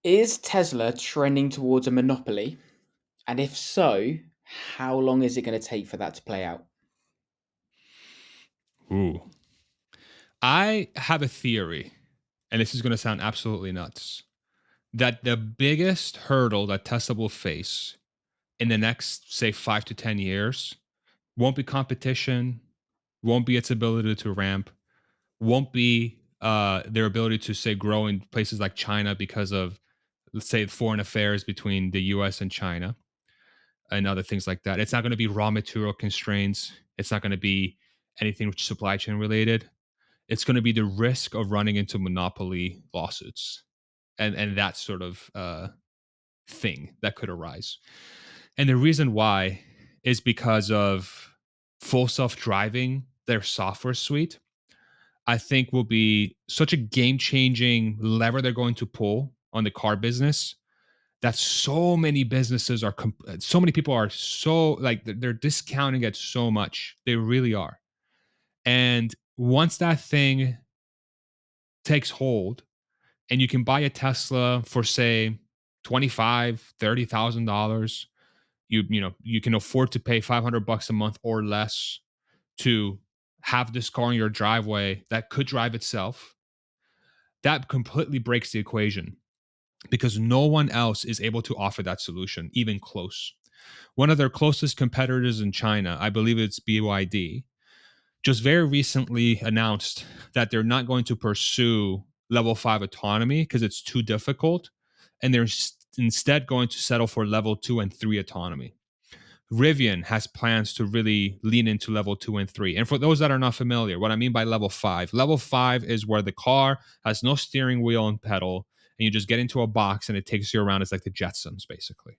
Is Tesla trending towards a monopoly? And if so, how long is it going to take for that to play out? Ooh. I have a theory, and this is going to sound absolutely nuts, that the biggest hurdle that Tesla will face in the next, say, 5 to 10 years won't be competition, won't be its ability to ramp, won't be their ability to, say, grow in places like China because of, let's say, foreign affairs between the US and China and other things like that. It's not going to be raw material constraints. It's not going to be anything which supply chain related. It's going to be the risk of running into monopoly lawsuits and that sort of thing that could arise. And the reason why is because of full self driving, their software suite, I think will be such a game changing lever they're going to pull on the car business that so many businesses are, so many people are so like they're discounting it so much. They really are. And once that thing takes hold, and you can buy a Tesla for say 25, $30,000. You can afford to pay $500 a month or less to have this car in your driveway that could drive itself. That completely breaks the equation because no one else is able to offer that solution, even close. One of their closest competitors in China, I believe it's BYD, just very recently announced that they're not going to pursue level 5 autonomy because it's too difficult, and they're instead going to settle for level 2 and 3 autonomy. Rivian has plans to really lean into level 2 and 3. And for those that are not familiar, what I mean by level 5 is where the car has no steering wheel and pedal, and you just get into a box and it takes you around. It's like the Jetsons, basically.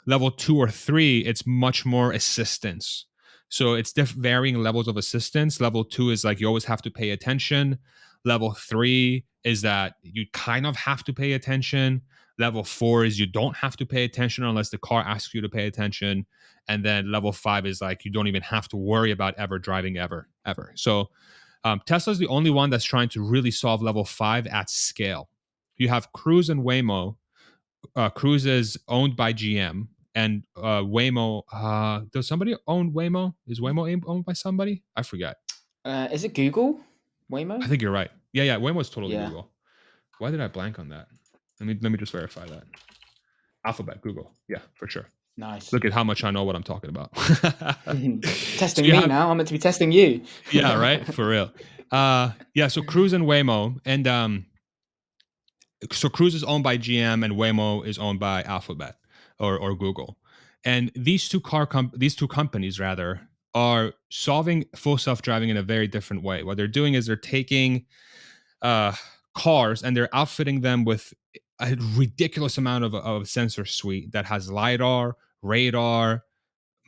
Level 2 or 3, it's much more assistance. So it's varying levels of assistance. Level 2 is like you always have to pay attention. Level 3 is that you kind of have to pay attention. Level 4 is you don't have to pay attention unless the car asks you to pay attention. And then level 5 is like you don't even have to worry about ever driving ever. So Tesla is the only one that's trying to really solve level 5 at scale. You have Cruise and Waymo. Cruise is owned by GM, and Waymo. Does somebody own Waymo? Is Waymo owned by somebody? I forget. Is it Google? I Waymo? think you're right. Yeah, Waymo is totally Yeah. Google. Why did I blank on that? Let me just verify that. Alphabet, Google. Yeah, for sure. Nice. Look at how much I know what I'm talking about. So Testing you me have, now. I'm meant to be testing you. yeah, right, for real. Yeah, so Cruise and Waymo, and so Cruise is owned by GM and Waymo is owned by Alphabet or Google. And these two companies rather are solving full self-driving in a very different way. What they're doing is they're taking uh, cars and they're outfitting them with a ridiculous amount of sensor suite that has lidar, radar,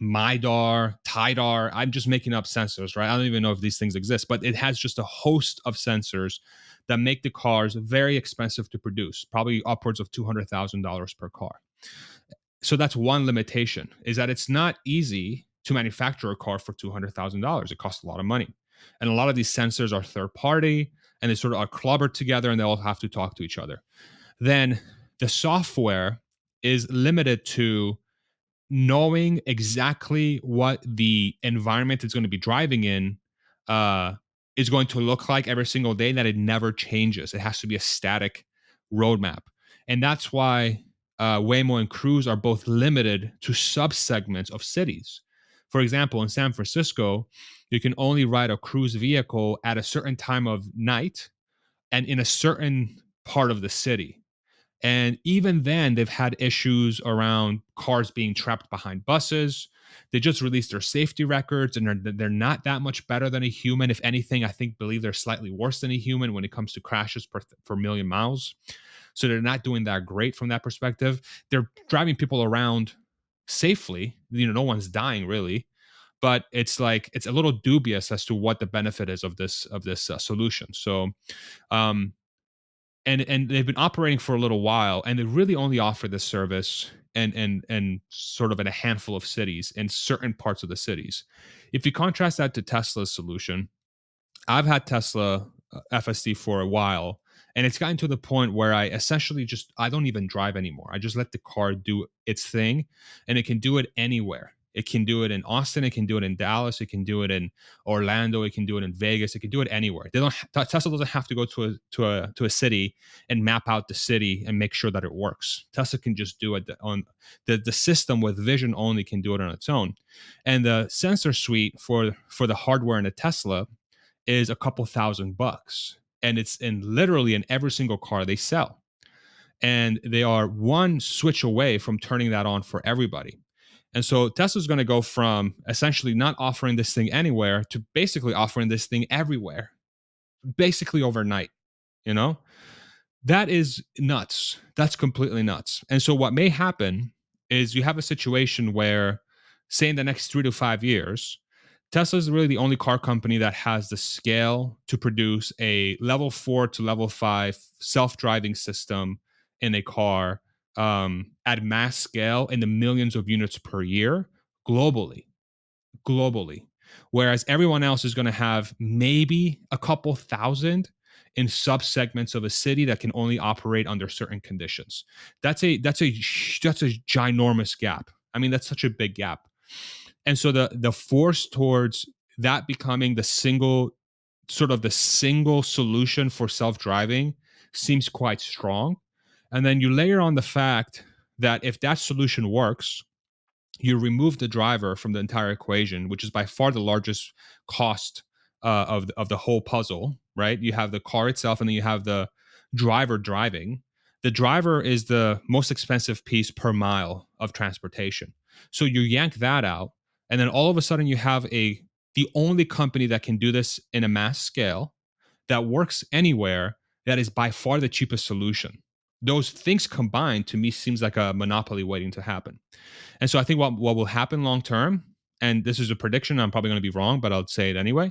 MIDAR, TIDAR. I'm just making up sensors, right? I don't even know if these things exist, but it has just a host of sensors that make the cars very expensive to produce, probably upwards of $200,000 per car. So that's one limitation, is that it's not easy to manufacture a car for $200,000. It costs a lot of money. And a lot of these sensors are third party and they sort of are clubbered together and they all have to talk to each other. Then the software is limited to knowing exactly what the environment is going to be driving in uh, is going to look like every single day, that it never changes. It has to be a static roadmap. And that's why Waymo and Cruise are both limited to subsegments of cities. For example, in San Francisco, you can only ride a Cruise vehicle at a certain time of night and in a certain part of the city. And even then, they've had issues around cars being trapped behind buses. They just released their safety records, and they're not that much better than a human. If anything, I believe they're slightly worse than a human when it comes to crashes per million miles. So they're not doing that great from that perspective. They're driving people around safely. No one's dying really, but it's like it's a little dubious as to what the benefit is of this solution. So um, and they've been operating for a little while, and they really only offer this service and sort of in a handful of cities, in certain parts of the cities. If you contrast that to Tesla's solution, I've had Tesla FSD for a while, And it's gotten to the point where I essentially I don't even drive anymore. I just let the car do its thing, and it can do it anywhere. It can do it in Austin. It can do it in Dallas. It can do it in Orlando. It can do it in Vegas. It can do it anywhere. They don't. Tesla doesn't have to go to a city and map out the city and make sure that it works. Tesla can just do it on the system with vision only can do it on its own. And the sensor suite for the hardware in a Tesla is a couple $1,000, and it's literally in every single car they sell. And they are one switch away from turning that on for everybody. And so Tesla's going to go from essentially not offering this thing anywhere to basically offering this thing everywhere, basically overnight, you know? That is nuts. That's completely nuts. And so what may happen is you have a situation where, say, in the next 3 to 5 years, Tesla is really the only car company that has the scale to produce a level 4 to level 5 self-driving system in a car at mass scale in the millions of units per year globally. Whereas everyone else is going to have maybe a couple thousand in subsegments of a city that can only operate under certain conditions. That's a ginormous gap. I mean, that's such a big gap. And so the force towards that becoming the single solution for self-driving seems quite strong. And then you layer on the fact that if that solution works, you remove the driver from the entire equation, which is by far the largest cost of the whole puzzle, right? You have the car itself, and then you have the driver driving. The driver is the most expensive piece per mile of transportation. So you yank that out, and then all of a sudden you have the only company that can do this in a mass scale that works anywhere, that is by far the cheapest solution. Those things combined to me seems like a monopoly waiting to happen. And so I think what will happen long term, and this is a prediction, I'm probably going to be wrong, but I'll say it anyway.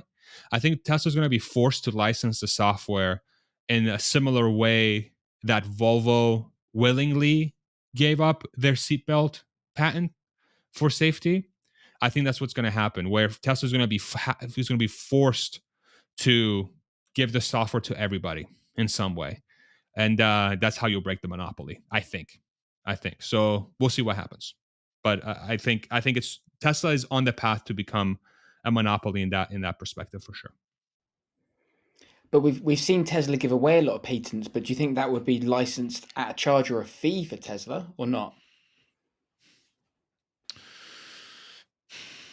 I think Tesla's going to be forced to license the software in a similar way that Volvo willingly gave up their seatbelt patent for safety. I think that's what's going to happen, where Tesla's going to be forced to give the software to everybody in some way, and that's how you'll break the monopoly. I think so. We'll see what happens, but I think it's Tesla is on the path to become a monopoly in that perspective for sure. But we've seen Tesla give away a lot of patents, but do you think that would be licensed at a charge or a fee for Tesla or not?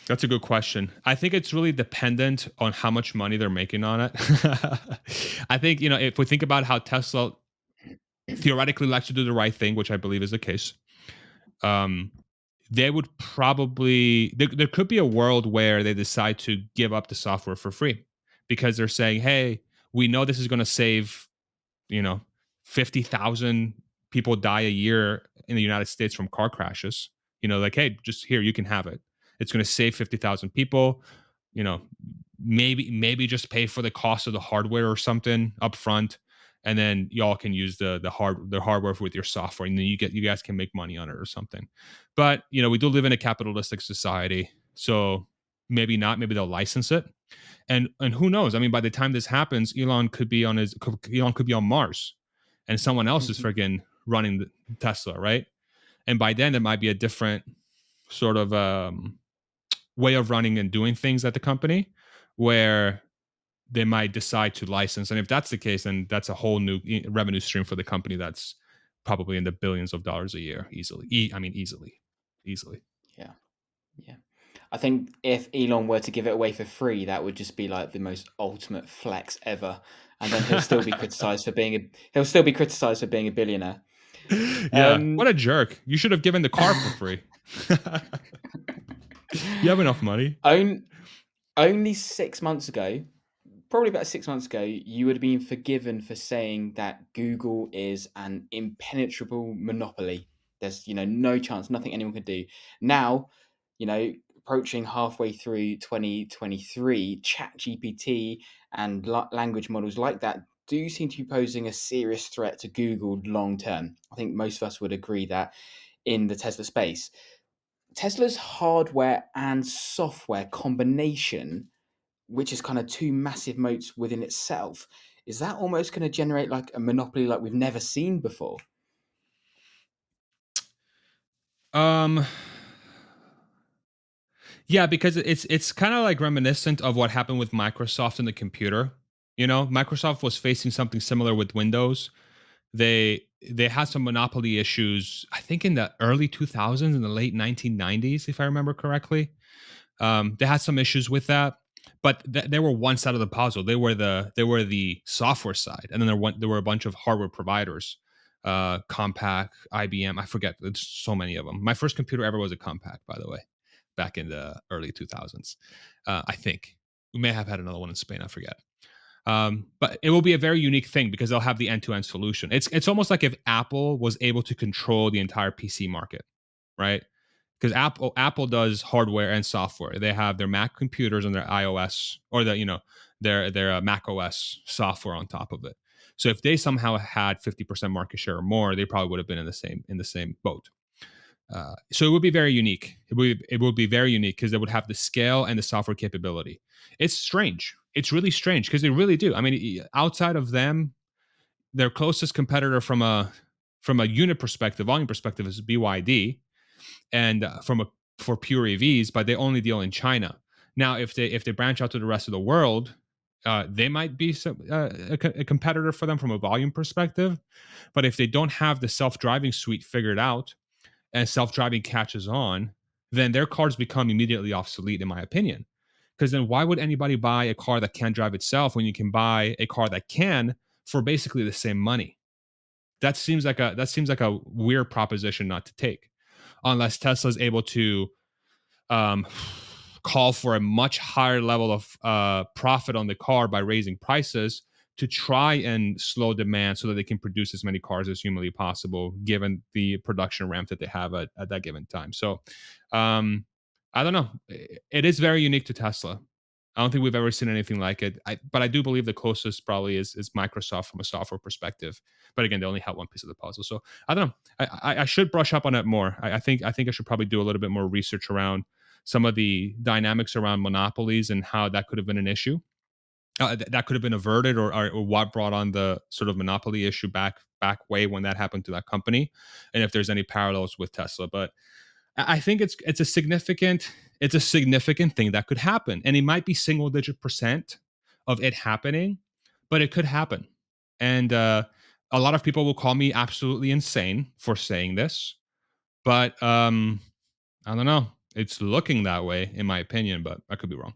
That's a good question. I think it's really dependent on how much money they're making on it. I think, if we think about how Tesla theoretically likes to do the right thing, which I believe is the case, um, they would probably there could be a world where they decide to give up the software for free because they're saying, hey, we know this is going to save, you know 50,000 people die a year in the United States from car crashes. Like, hey, just here, you can have it. It's going to save 50,000 people. you know maybe just pay for the cost of the hardware or something up front, and then y'all can use the hardware with your software, and then you guys can make money on it or something. But we do live in a capitalistic society, so maybe not. Maybe they'll license it, and who knows? I mean, by the time this happens, Elon could be on Mars, and someone else is friggin' running the Tesla, right? And by then, it might be a different sort of way of running and doing things at the company, where they might decide to license. And if that's the case, then that's a whole new revenue stream for the company. That's probably in the billions of dollars a year, easily. I mean, easily. Yeah, yeah. I think if Elon were to give it away for free, that would just be like the most ultimate flex ever. And then he'll still be criticized for being a billionaire. Yeah, what Um, a jerk! You should have given the car for free. You have enough money. on, only 6 months ago, probably about 6 months ago, you would have been forgiven for saying that Google is an impenetrable monopoly. There's, no chance, nothing anyone could do. Now, approaching halfway through 2023, ChatGPT and language models like that do seem to be posing a serious threat to Google long term. I think most of us would agree that in the Tesla space. Tesla's hardware and software combination, which is kind of two massive moats within itself, is that almost going to generate like a monopoly like we've never seen before? Um, yeah, because it's kind of like reminiscent of what happened with Microsoft and the computer. You know, Microsoft was facing something similar with Windows. They had some monopoly issues, I think in the early 2000s, in the late 1990s, if I remember correctly. They had some issues with that, but they were one side of the puzzle. They were the software side, and then there were a bunch of hardware providers, Compaq, IBM. I forget. There's so many of them. My first computer ever was a Compaq, by the way, back in the early 2000s. I think we may have had another one in Spain. I forget. But it will be a very unique thing because they'll have the end-to-end solution. It's almost like if Apple was able to control the entire PC market, right? Because Apple does hardware and software. They have their Mac computers and their iOS, or their Mac OS software on top of it. So if they somehow had 50% market share or more, they probably would have been in the same boat. So it would be very unique. It would be very unique because they would have the scale and the software capability. It's strange. It's really strange because they really do. I mean, outside of them, their closest competitor from a unit perspective, volume perspective, is BYD, and for pure EVs, but they only deal in China. Now, if they branch out to the rest of the world, they might be a competitor for them from a volume perspective. But if they don't have the self driving suite figured out and self driving catches on, then their cars become immediately obsolete, in my opinion. Because then why would anybody buy a car that can't drive itself when you can buy a car that can for basically the same money? That seems like a weird proposition not to take, unless Tesla is able to um, call for a much higher level of profit on the car by raising prices to try and slow demand so that they can produce as many cars as humanly possible given the production ramp that they have at that given time. So um, I don't know. It is very unique to Tesla. I don't think we've ever seen anything like it. But I do believe the closest probably is Microsoft from a software perspective. But again, they only have one piece of the puzzle. So I don't know. I should brush up on it more. I think I should probably do a little bit more research around some of the dynamics around monopolies and how that could have been an issue. That could have been averted, or what brought on the sort of monopoly issue back way when that happened to that company, and if there's any parallels with Tesla. But I think it's a significant thing that could happen, and it might be single digit percent of it happening, but it could happen. And a lot of people will call me absolutely insane for saying this, but I don't know. It's looking that way, in my opinion, but I could be wrong.